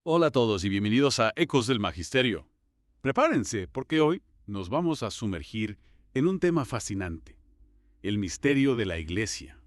Hola a todos y bienvenidos a Ecos del Magisterio. Prepárense, porque hoy nos vamos a sumergir en un tema fascinante, el misterio de la Iglesia.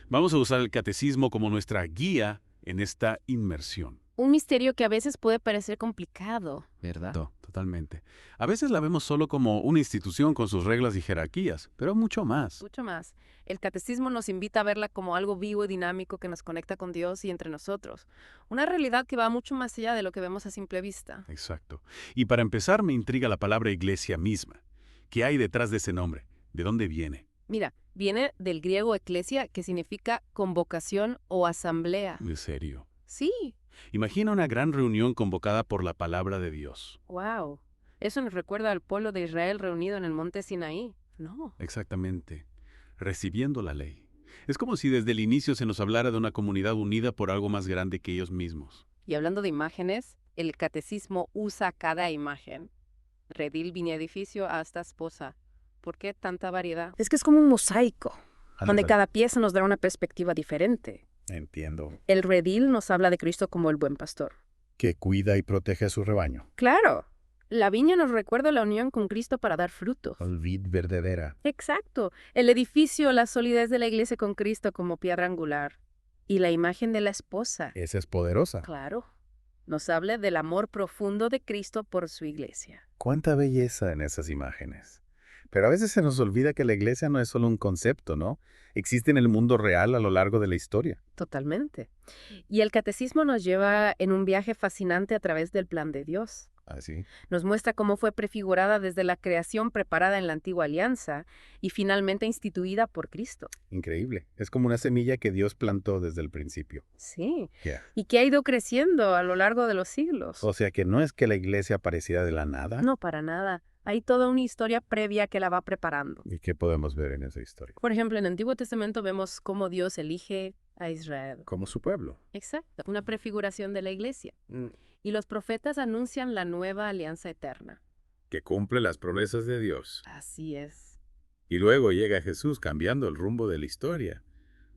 Vamos a usar el catecismo como nuestra guía en esta inmersión. Un misterio que a veces puede parecer complicado. ¿Verdad? Totalmente. A veces la vemos solo como una institución con sus reglas y jerarquías, pero mucho más. Mucho más. El catecismo nos invita a verla como algo vivo y dinámico que nos conecta con Dios y entre nosotros. Una realidad que va mucho más allá de lo que vemos a simple vista. Exacto. Y para empezar me intriga la palabra iglesia misma. ¿Qué hay detrás de ese nombre? ¿De dónde viene? Mira, viene del griego eclesia, que significa convocación o asamblea. ¿En serio? Sí, Imagina una gran reunión convocada por la palabra de Dios. wow. Eso nos recuerda al pueblo de Israel reunido en el monte Sinaí. No. Exactamente. Recibiendo la ley. Es como si desde el inicio se nos hablara de una comunidad unida por algo más grande que ellos mismos. Y hablando de imágenes, el catecismo usa cada imagen. Redil, vine edificio hasta esposa. ¿Por qué tanta variedad? Es que es como un mosaico, donde cada pieza nos da una perspectiva diferente. Entiendo. El redil nos habla de Cristo como el buen pastor. Que cuida y protege a su rebaño. Claro, la viña nos recuerda la unión con Cristo para dar frutos. El vid verdadera. Exacto. El edificio, la solidez de la iglesia con Cristo como piedra angular. Y la imagen de la esposa. Esa es poderosa. Claro. Nos habla del amor profundo de Cristo por su iglesia. Cuánta belleza en esas imágenes. Pero a veces se nos olvida que la iglesia no es solo un concepto, ¿no? Existe en el mundo real a lo largo de la historia. Totalmente. Y el catecismo nos lleva en un viaje fascinante a través del plan de Dios. Así. Nos muestra cómo fue prefigurada desde la creación preparada en la antigua alianza y finalmente instituida por Cristo. Increíble. Es como una semilla que Dios plantó desde el principio. Sí. Ya. Y que ha ido creciendo a lo largo de los siglos. O sea que no es que la iglesia apareciera de la nada. No, para nada. Hay toda una historia previa que la va preparando. ¿Y qué podemos ver en esa historia? Por ejemplo, en el Antiguo Testamento vemos cómo Dios elige a Israel. Como su pueblo. Exacto. Una prefiguración de la iglesia. Y los profetas anuncian la nueva alianza eterna. Que cumple las promesas de Dios. Así es. Y luego llega Jesús cambiando el rumbo de la historia.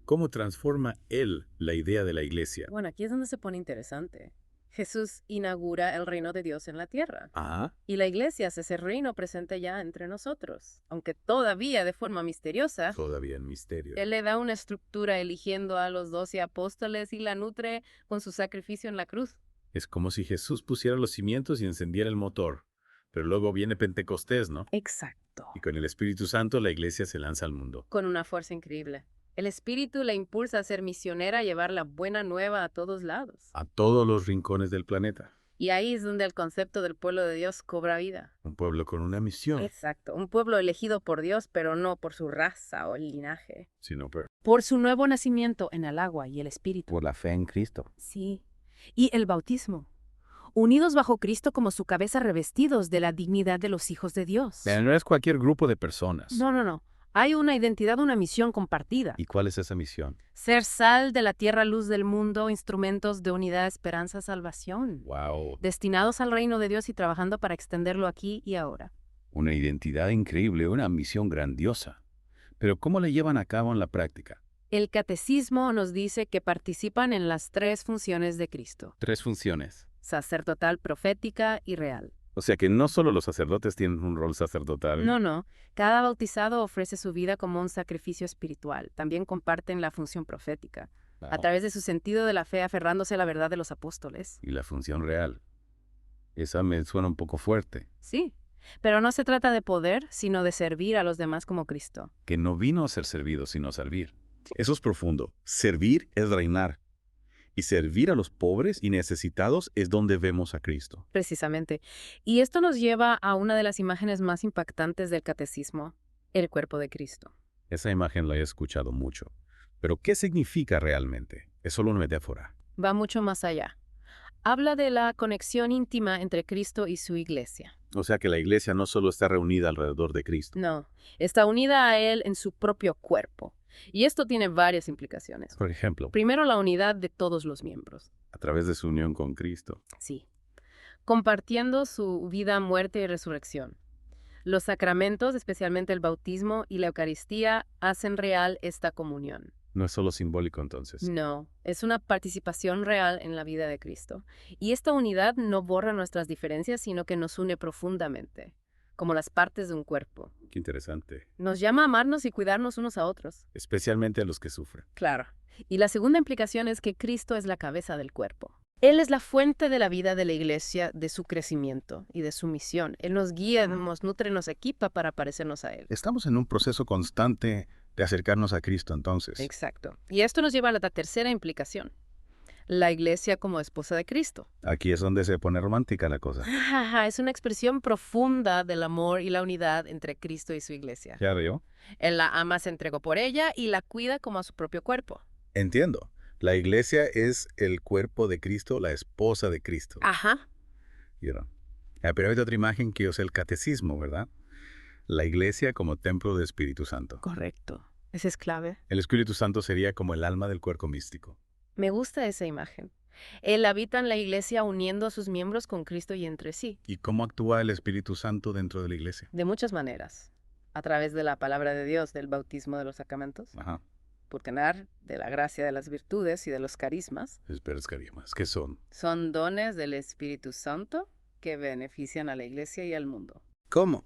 ¿Cómo transforma Él la idea de la iglesia? Bueno, aquí es donde se pone interesante. Jesús inaugura el reino de Dios en la tierra. Ah, Y la iglesia hace ese reino presente ya entre nosotros. Aunque todavía de forma misteriosa, todavía en misterio. Él le da una estructura eligiendo a los 12 apóstoles y la nutre con su sacrificio en la cruz. Es como si Jesús pusiera los cimientos y encendiera el motor. Pero luego viene Pentecostés, ¿no? Exacto. Y con el Espíritu Santo la iglesia se lanza al mundo. Con una fuerza increíble. El Espíritu la impulsa a ser misionera, a llevar la buena nueva a todos lados. A todos los rincones del planeta. Y ahí es donde el concepto del pueblo de Dios cobra vida. Un pueblo con una misión. Exacto. Un pueblo elegido por Dios, pero no por su raza o el linaje. Sino Por su nuevo nacimiento en el agua y el Espíritu. Por la fe en Cristo. Sí. Y el bautismo. Unidos bajo Cristo como su cabeza, revestidos de la dignidad de los hijos de Dios. Pero no es cualquier grupo de personas. No. Hay una identidad, una misión compartida. ¿Y cuál es esa misión? Ser sal de la tierra, luz del mundo, instrumentos de unidad, esperanza, salvación. ¡Wow! Destinados al reino de Dios y trabajando para extenderlo aquí y ahora. Una identidad increíble, una misión grandiosa. Pero ¿cómo la llevan a cabo en la práctica? El catecismo nos dice que participan en las 3 funciones de Cristo: 3 funciones. sacerdotal, profética y real. O sea que no solo los sacerdotes tienen un rol sacerdotal. No. Cada bautizado ofrece su vida como un sacrificio espiritual. También comparten la función profética, a Wow. través de su sentido de la fe, aferrándose a la verdad de los apóstoles. Y la función real. Esa me suena un poco fuerte. Sí, pero no se trata de poder, sino de servir a los demás como Cristo. Que no vino a ser servido, sino a servir. Eso es profundo. Servir es reinar. Y servir a los pobres y necesitados es donde vemos a Cristo. Precisamente. Y esto nos lleva a una de las imágenes más impactantes del catecismo: el cuerpo de Cristo. Esa imagen la he escuchado mucho. Pero ¿qué significa realmente? Es solo una metáfora. Va mucho más allá. Habla de la conexión íntima entre Cristo y su iglesia. O sea que la iglesia no solo está reunida alrededor de Cristo. No, está unida a Él en su propio cuerpo. Y esto tiene varias implicaciones. Por ejemplo, Primero, la unidad de todos los miembros. a través de su unión con Cristo. Sí. Compartiendo su vida, muerte y resurrección. Los sacramentos, especialmente el bautismo y la Eucaristía, hacen real esta comunión. No es solo simbólico entonces. No, es una participación real en la vida de Cristo. Y esta unidad no borra nuestras diferencias, sino que nos une profundamente, como las partes de un cuerpo. Qué interesante. Nos llama a amarnos y cuidarnos unos a otros. Especialmente a los que sufren. Claro. Y la segunda implicación es que Cristo es la cabeza del cuerpo. Él es la fuente de la vida de la iglesia, de su crecimiento y de su misión. Él nos guía, nos nutre, nos equipa para parecernos a Él. Estamos en un proceso constante de acercarnos a Cristo entonces. Exacto. Y esto nos lleva a la tercera implicación. La iglesia como esposa de Cristo. Aquí es donde se pone romántica la cosa. Es una expresión profunda del amor y la unidad entre Cristo y su iglesia. ¿Ya veo? Él la ama, se entregó por ella y la cuida como a su propio cuerpo. Entiendo. La iglesia es el cuerpo de Cristo, la esposa de Cristo. Ajá. ¿Vieron? Pero hay otra imagen que es el catecismo, ¿verdad? La iglesia como templo del Espíritu Santo. Correcto. Esa es clave. El Espíritu Santo sería como el alma del cuerpo místico. Me gusta esa imagen. Él habita en la iglesia uniendo a sus miembros con Cristo y entre sí. ¿Y cómo actúa el Espíritu Santo dentro de la iglesia? De muchas maneras. A través de la palabra de Dios, del bautismo de los sacramentos, Ajá. por tener de la gracia de las virtudes y de los carismas. Espera, carismas. ¿Qué son? Son dones del Espíritu Santo que benefician a la iglesia y al mundo. ¿Cómo?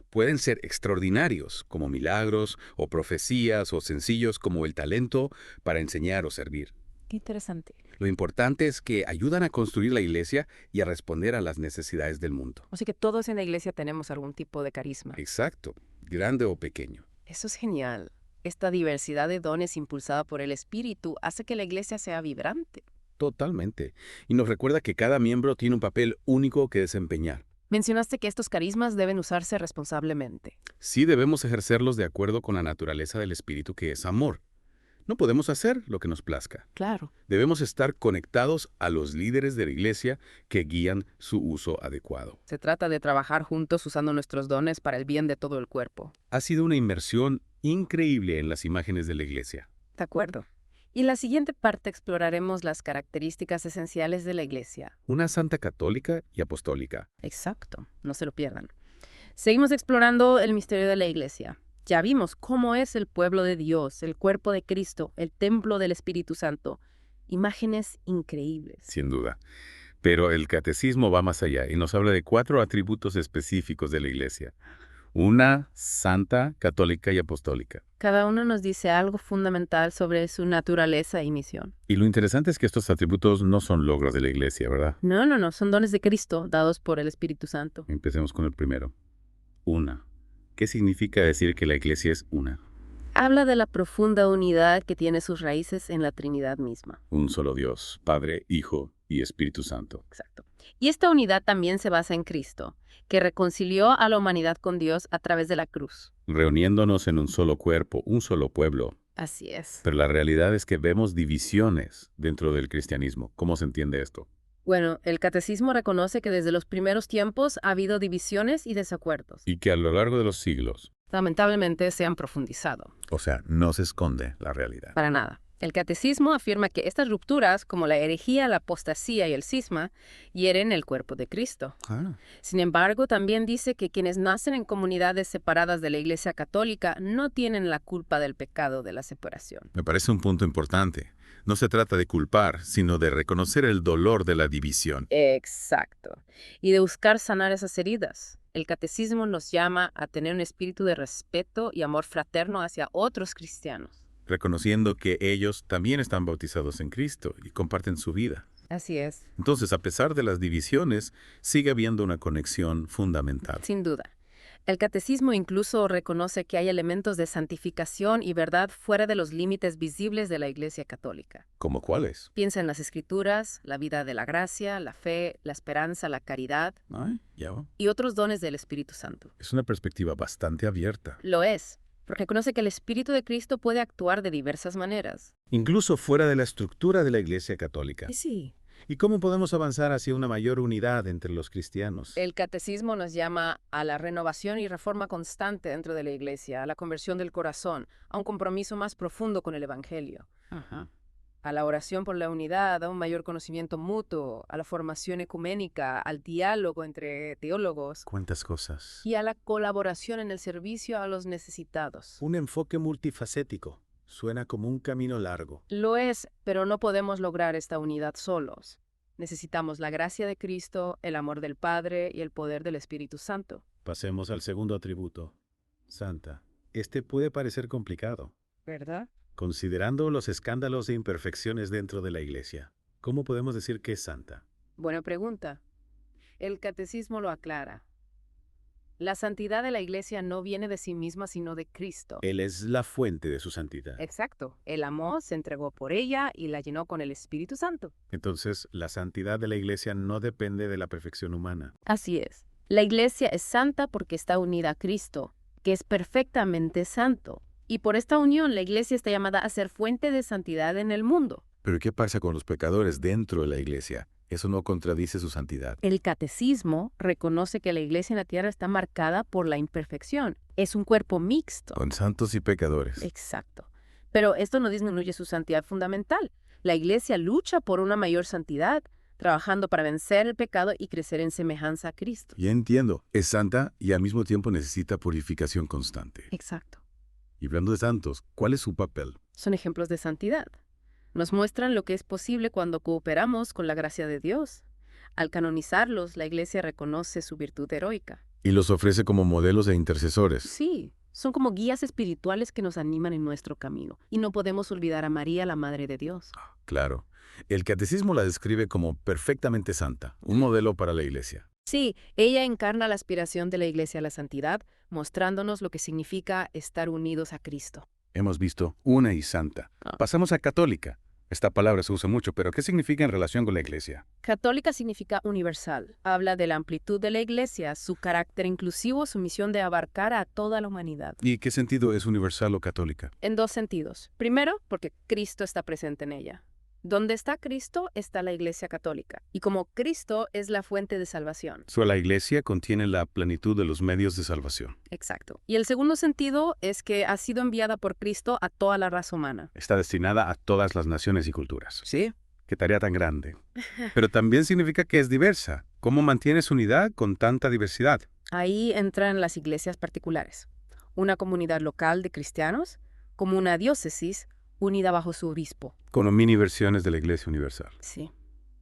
Pueden ser extraordinarios, como milagros, o profecías, o sencillos como el talento para enseñar o servir. Qué interesante. Lo importante es que ayudan a construir la iglesia y a responder a las necesidades del mundo. O sea que todos en la iglesia tenemos algún tipo de carisma. Exacto, grande o pequeño. Eso es genial. Esta diversidad de dones impulsada por el Espíritu hace que la iglesia sea vibrante. Totalmente. Y nos recuerda que cada miembro tiene un papel único que desempeñar. Mencionaste que estos carismas deben usarse responsablemente. Sí debemos ejercerlos de acuerdo con la naturaleza del Espíritu, que es amor. No podemos hacer lo que nos plazca. Claro. Debemos estar conectados a los líderes de la iglesia que guían su uso adecuado. Se trata de trabajar juntos usando nuestros dones para el bien de todo el cuerpo. Ha sido una inmersión increíble en las imágenes de la iglesia. De acuerdo. Y en la siguiente parte exploraremos las características esenciales de la iglesia. Una santa católica y apostólica. Exacto. No se lo pierdan. Seguimos explorando el misterio de la iglesia. Ya vimos cómo es el pueblo de Dios, el cuerpo de Cristo, el templo del Espíritu Santo. Imágenes increíbles. Sin duda. Pero el catecismo va más allá y nos habla de 4 atributos específicos de la iglesia. Una santa, católica y apostólica. Cada uno nos dice algo fundamental sobre su naturaleza y misión. Y lo interesante es que estos atributos no son logros de la iglesia, ¿verdad? No, son dones de Cristo dados por el Espíritu Santo. Empecemos con el primero. Una. ¿Qué significa decir que la iglesia es una? Habla de la profunda unidad que tiene sus raíces en la Trinidad misma. Un solo Dios, Padre, Hijo y Espíritu Santo. Exacto. Y esta unidad también se basa en Cristo, que reconcilió a la humanidad con Dios a través de la cruz. Reuniéndonos en un solo cuerpo, un solo pueblo. Así es. Pero la realidad es que vemos divisiones dentro del cristianismo. ¿Cómo se entiende esto? Bueno, el catecismo reconoce que desde los primeros tiempos ha habido divisiones y desacuerdos. Y que a lo largo de los siglos, Lamentablemente se han profundizado. O sea, no se esconde la realidad. Para nada. El catecismo afirma que estas rupturas, como la herejía, la apostasía y el cisma, hieren el cuerpo de Cristo. Sin embargo, también dice que quienes nacen en comunidades separadas de la Iglesia Católica no tienen la culpa del pecado de la separación. Me parece un punto importante. No se trata de culpar, sino de reconocer el dolor de la división. Exacto. Y de buscar sanar esas heridas. El catecismo nos llama a tener un espíritu de respeto y amor fraterno hacia otros cristianos. Reconociendo que ellos también están bautizados en Cristo y comparten su vida. Así es. Entonces, a pesar de las divisiones, sigue habiendo una conexión fundamental. Sin duda. El catecismo incluso reconoce que hay elementos de santificación y verdad fuera de los límites visibles de la Iglesia Católica. ¿Cómo cuáles? Piensa en las Escrituras, la vida de la gracia, la fe, la esperanza, la caridad Ya va. y otros dones del Espíritu Santo. Es una perspectiva bastante abierta. Lo es, porque reconoce que el Espíritu de Cristo puede actuar de diversas maneras. Incluso fuera de la estructura de la Iglesia Católica. Sí. ¿Y cómo podemos avanzar hacia una mayor unidad entre los cristianos? El catecismo nos llama a la renovación y reforma constante dentro de la Iglesia, a la conversión del corazón, a un compromiso más profundo con el Evangelio, a la oración por la unidad, a un mayor conocimiento mutuo, a la formación ecuménica, al diálogo entre teólogos ¿Cuántas cosas? y a la colaboración en el servicio a los necesitados. Un enfoque multifacético. Suena como un camino largo. Lo es, pero no podemos lograr esta unidad solos. Necesitamos la gracia de Cristo, el amor del Padre y el poder del Espíritu Santo. Pasemos al segundo atributo, santa. Este puede parecer complicado, ¿Verdad? considerando los escándalos e imperfecciones dentro de la Iglesia. ¿Cómo podemos decir que es santa? Buena pregunta. El catecismo lo aclara. La santidad de la Iglesia no viene de sí misma, sino de Cristo. Él es la fuente de su santidad. Exacto. Él amó, se entregó por ella y la llenó con el Espíritu Santo. Entonces, la santidad de la Iglesia no depende de la perfección humana. Así es. La Iglesia es santa porque está unida a Cristo, que es perfectamente santo. Y por esta unión, la Iglesia está llamada a ser fuente de santidad en el mundo. Pero ¿qué pasa con los pecadores dentro de la iglesia? Eso no contradice su santidad. El catecismo reconoce que la Iglesia en la tierra está marcada por la imperfección. Es un cuerpo mixto. Con santos y pecadores. Exacto. Pero esto no disminuye su santidad fundamental. La Iglesia lucha por una mayor santidad, trabajando para vencer el pecado y crecer en semejanza a Cristo. Ya entiendo. Es santa y al mismo tiempo necesita purificación constante. Exacto. Y hablando de santos, ¿cuál es su papel? Son ejemplos de santidad. Nos muestran lo que es posible cuando cooperamos con la gracia de Dios. Al canonizarlos, la Iglesia reconoce su virtud heroica. Y los ofrece como modelos e intercesores. Sí, son como guías espirituales que nos animan en nuestro camino. Y no podemos olvidar a María, la Madre de Dios. Claro. El catecismo la describe como perfectamente santa, un modelo para la iglesia. Sí, ella encarna la aspiración de la Iglesia a la santidad, mostrándonos lo que significa estar unidos a Cristo. Hemos visto una y santa. Pasamos a católica. Esta palabra se usa mucho, pero ¿qué significa en relación con la Iglesia? Católica significa universal. Habla de la amplitud de la Iglesia, su carácter inclusivo, su misión de abarcar a toda la humanidad. ¿Y qué sentido es universal o católica? En dos sentidos. Primero, porque Cristo está presente en ella. Donde está Cristo está la Iglesia católica. Y como Cristo es la fuente de salvación. La Iglesia contiene la plenitud de los medios de salvación. Exacto. Y el segundo sentido es que ha sido enviada por Cristo a toda la raza humana. Está destinada a todas las naciones y culturas. Sí. Qué tarea tan grande. Pero también significa que es diversa. ¿Cómo mantiene su unidad con tanta diversidad? Ahí entran las iglesias particulares. Una comunidad local de cristianos, como una diócesis unida bajo su obispo. Como mini versiones de la Iglesia Universal. Sí.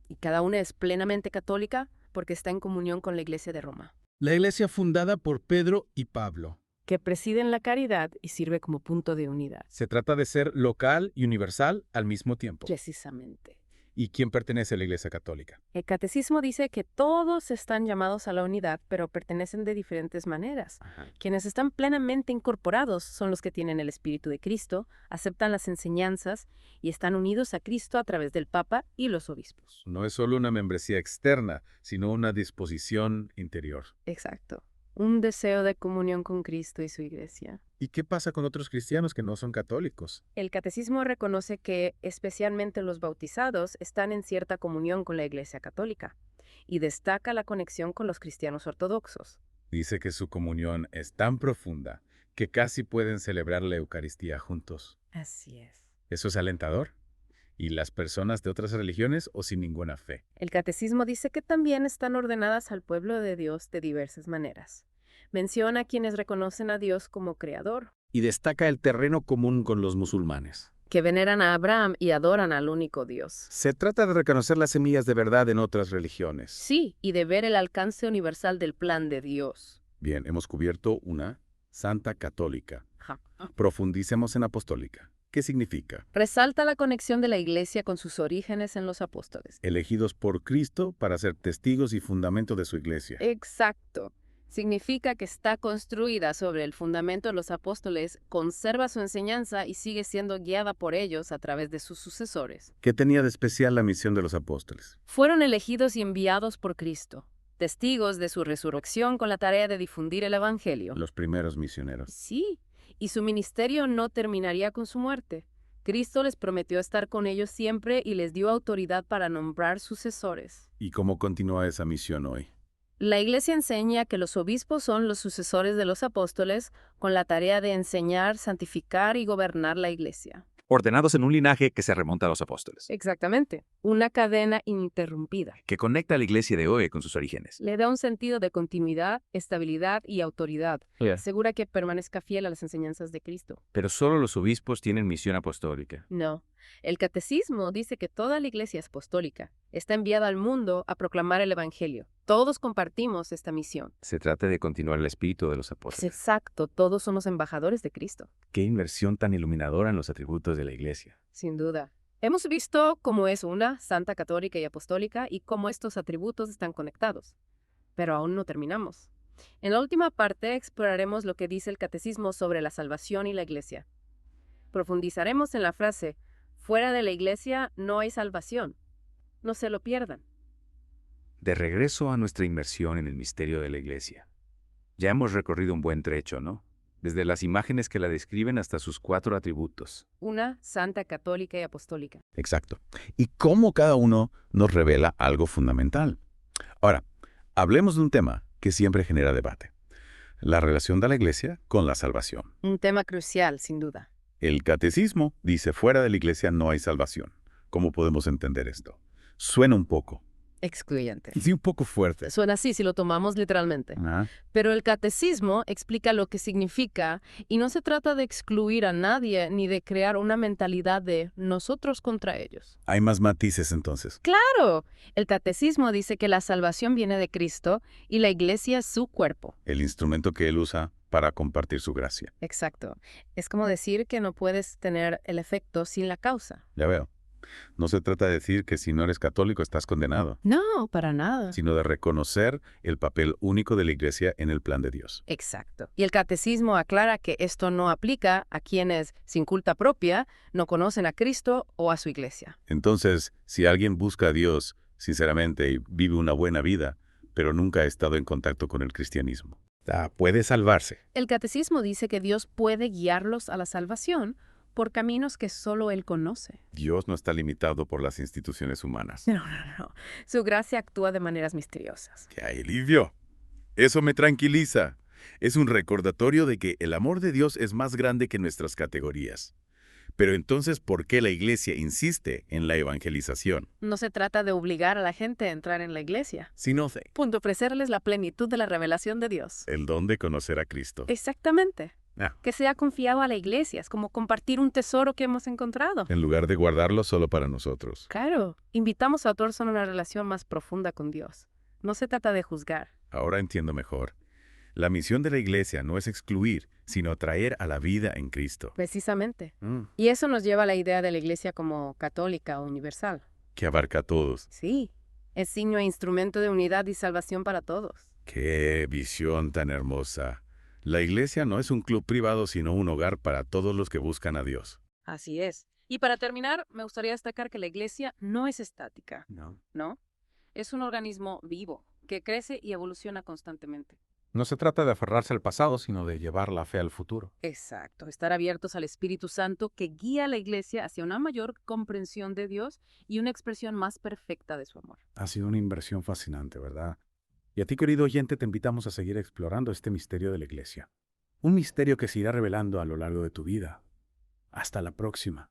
Y cada una es plenamente católica porque está en comunión con la Iglesia de Roma. La iglesia fundada por Pedro y Pablo. Que presiden la caridad y sirve como punto de unidad. Se trata de ser local y universal al mismo tiempo. Precisamente. ¿Y quién pertenece a la Iglesia Católica? El catecismo dice que todos están llamados a la unidad, pero pertenecen de diferentes maneras. Quienes están plenamente incorporados son los que tienen el Espíritu de Cristo, aceptan las enseñanzas y están unidos a Cristo a través del Papa y los obispos. No es solo una membresía externa, sino una disposición interior. Exacto. Un deseo de comunión con Cristo y su Iglesia. ¿Y qué pasa con otros cristianos que no son católicos? El catecismo reconoce que, especialmente los bautizados, están en cierta comunión con la Iglesia católica y destaca la conexión con los cristianos ortodoxos. Dice que su comunión es tan profunda que casi pueden celebrar la Eucaristía juntos. Así es. ¿Eso es alentador? ¿Y las personas de otras religiones o sin ninguna fe? El catecismo dice que también están ordenadas al pueblo de Dios de diversas maneras. Menciona a quienes reconocen a Dios como creador, Y destaca el terreno común con los musulmanes. que veneran a Abraham y adoran al único Dios. Se trata de reconocer las semillas de verdad en otras religiones. Sí, y de ver el alcance universal del plan de Dios. Bien, hemos cubierto una santa católica. Ja. Profundicemos en apostólica. ¿Qué significa? Resalta la conexión de la Iglesia con sus orígenes en los apóstoles. Elegidos por Cristo para ser testigos y fundamento de su iglesia. Exacto. Significa que está construida sobre el fundamento de los apóstoles, conserva su enseñanza y sigue siendo guiada por ellos a través de sus sucesores. ¿Qué tenía de especial la misión de los apóstoles? Fueron elegidos y enviados por Cristo, testigos de su resurrección con la tarea de difundir el Evangelio. Los primeros misioneros. Sí, y su ministerio no terminaría con su muerte. Cristo les prometió estar con ellos siempre y les dio autoridad para nombrar sucesores. ¿Y cómo continúa esa misión hoy? La Iglesia enseña que los obispos son los sucesores de los apóstoles con la tarea de enseñar, santificar y gobernar la Iglesia. ordenados en un linaje que se remonta a los apóstoles, Exactamente. Una cadena ininterrumpida. que conecta a la iglesia de hoy con sus orígenes. Le da un sentido de continuidad, estabilidad y autoridad. Asegura que permanezca fiel a las enseñanzas de Cristo. Pero solo los obispos tienen misión apostólica. No. El catecismo dice que toda la iglesia es apostólica. Está enviada al mundo a proclamar el evangelio. Todos compartimos esta misión. Se trata de continuar el espíritu de los Es apóstoles. exacto. Todos somos embajadores de Cristo. Qué inversión tan iluminadora en los atributos de la iglesia. Sin duda. Hemos visto cómo es una santa, católica y apostólica y cómo estos atributos están conectados. Pero aún no terminamos. En la última parte exploraremos lo que dice el catecismo sobre la salvación y la iglesia. Profundizaremos en la frase, fuera de la iglesia no hay salvación. No se lo pierdan. De regreso a nuestra inmersión en el misterio de la iglesia. Ya hemos recorrido un buen trecho, ¿no? Desde las imágenes que la describen hasta sus 4 atributos. Una santa, católica y apostólica. Exacto. Y cómo cada uno nos revela algo fundamental. Ahora, hablemos de un tema que siempre genera debate. La relación de la iglesia con la salvación. Un tema crucial, sin duda. El catecismo dice fuera de la iglesia no hay salvación. ¿Cómo podemos entender esto? Suena un poco. Excluyente. Sí, un poco fuerte. Suena así si lo tomamos literalmente. Ah, Pero el catecismo explica lo que significa y no se trata de excluir a nadie ni de crear una mentalidad de nosotros contra ellos. hay más matices entonces. ¡Claro! El catecismo dice que la salvación viene de Cristo y la iglesia es su cuerpo. El instrumento que él usa para compartir su gracia. Exacto. Es como decir que no puedes tener el efecto sin la causa. Ya veo. No se trata de decir que si no eres católico estás condenado, No, para nada. sino de reconocer el papel único de la iglesia en el plan de Dios. Exacto. Y el catecismo aclara que esto no aplica a quienes, sin culpa propia, no conocen a Cristo o a su iglesia. Entonces, si alguien busca a Dios sinceramente y vive una buena vida, pero nunca ha estado en contacto con el cristianismo, Puede salvarse. El catecismo dice que Dios puede guiarlos a la salvación por caminos que solo Él conoce. Dios no está limitado por las instituciones humanas. No. Su gracia actúa de maneras misteriosas. ¡Qué alivio! Eso me tranquiliza. Es un recordatorio de que el amor de Dios es más grande que nuestras categorías. Pero entonces, ¿por qué la iglesia insiste en la evangelización? No se trata de obligar a la gente a entrar en la iglesia. Sino Punto, ofrecerles la plenitud de la revelación de Dios. el don de conocer a Cristo. Exactamente. Ah. Que sea confiado a la iglesia. Es como compartir un tesoro que hemos encontrado. En lugar de guardarlo solo para nosotros. Claro. Invitamos a todos a una relación más profunda con Dios. No se trata de juzgar. Ahora entiendo mejor. La misión de la iglesia no es excluir, sino traer a la vida en Cristo. Precisamente. Y eso nos lleva a la idea de la iglesia como católica o universal. Que abarca a todos. Sí. Es signo e instrumento de unidad y salvación para todos. ¡Qué visión tan hermosa! La iglesia no es un club privado, sino un hogar para todos los que buscan a Dios. Así es. Y para terminar, me gustaría destacar que la iglesia no es estática, ¿no? Es un organismo vivo, que crece y evoluciona constantemente. No se trata de aferrarse al pasado, sino de llevar la fe al futuro. Exacto, estar abiertos al Espíritu Santo que guía a la iglesia hacia una mayor comprensión de Dios y una expresión más perfecta de su amor. Ha sido una inversión fascinante, ¿verdad? Y a ti, querido oyente, te invitamos a seguir explorando este misterio de la iglesia. Un misterio que se irá revelando a lo largo de tu vida. Hasta la próxima.